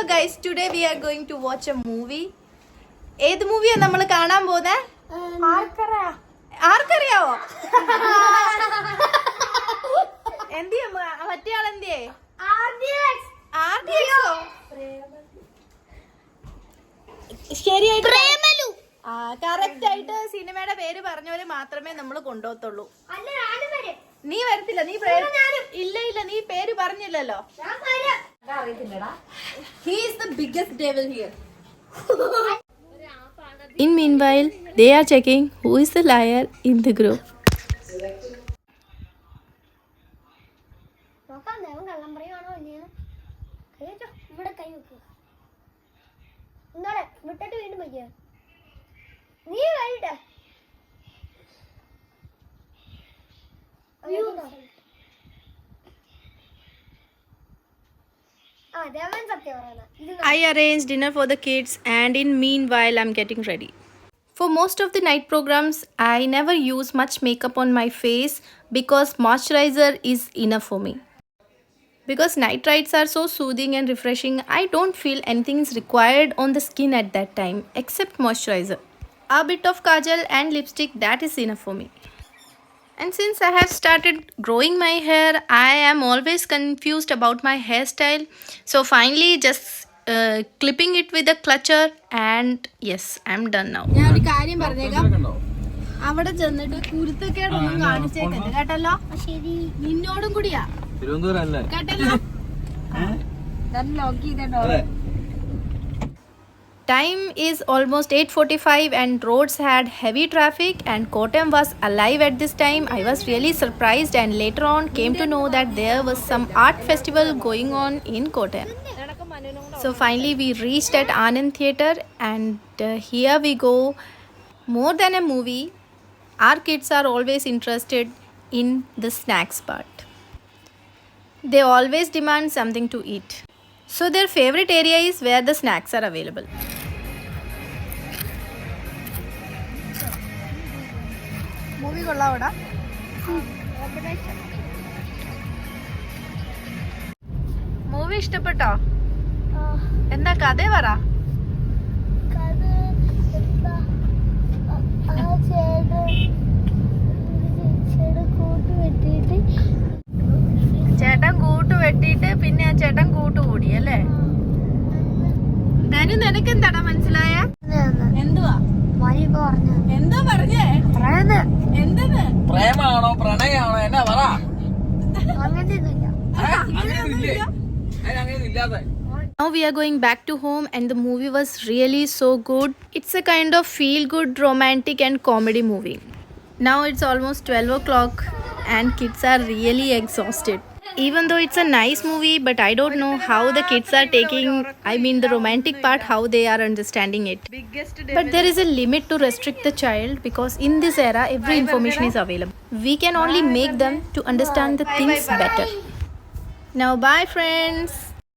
guys, today we are going to watch a movie. ഏത് മൂവിയാ നമ്മൾ കാണാൻ പോകുന്നത്? ആർക്കറിയാവോ? എന്തിയാ മറ്റേ ആളെന്തിയേ? ശരിയായിട്ട് കറക്റ്റ് ആയിട്ട് സിനിമയുടെ പേര് പറഞ്ഞവര് മാത്രമേ നമ്മൾ കൊണ്ടുപോകത്തുള്ളൂ. നീ വരത്തില്ല, നീ ഇല്ല നീ പേര് പറഞ്ഞില്ലല്ലോ. He is the biggest devil here. In meanwhile, they are checking who is the liar in the group. I arranged dinner for the kids, and in meanwhile I'm getting ready. For most of the night programs, I never use much makeup on my face because moisturizer is enough for me. Because night rides are so soothing and refreshing, I don't feel anything is required on the skin at that time except moisturizer. A bit of kajal and lipstick, that is enough for me. And since I have started growing my hair, I am always confused about my hairstyle. So finally just clipping it with a clutcher and yes, I'm done now. ഞാൻ ഒരു കാര്യം പറഞ്ഞേക്കാം, അവിടെ ചെന്നിട്ട് കുരുത്തക്കേടൊന്നും കാണിച്ചേക്കരുത് കേട്ടല്ലോ. ശരി, നിന്നോടും കൂടിയാ കേട്ടല്ലോ. Time is almost 8:45 and roads had heavy traffic and Kottayam was alive at this time. I was really surprised and later on came to know that there was some art festival going on in Kottayam. So finally we reached at Anand Theatre and here we go. More than a movie, our kids are always interested in the snacks part. They always demand something to eat. So their favorite area is where the snacks are available. Movie kollavoda. Movie ഇഷ്ടപ്പെട്ടോ? എന്താ കഥ പറ. ചേട്ടൻ കൂട്ട് വെട്ടിയിട്ട് പിന്നെ ആ ചേട്ടൻ കൂട്ട് കൂടി അല്ലേ? ധനു, നിനക്ക് എന്താടാ മനസ്സിലായ? എന്തുവാ എന്താ പറഞ്ഞേ? എന്തെന്ന്? പ്രേമാണോ പ്രണയാണോ എന്നാ പറ. Now we are going back to home and the movie was really so good. It's a kind of feel good romantic and comedy movie. Now it's almost 12 o'clock and kids are really exhausted. Even though it's a nice movie, but I don't know how the kids are taking, the romantic part, how they are understanding it. But there is a limit to restrict the child because in this era every information is available. We can only make them to understand the things better. Now bye friends.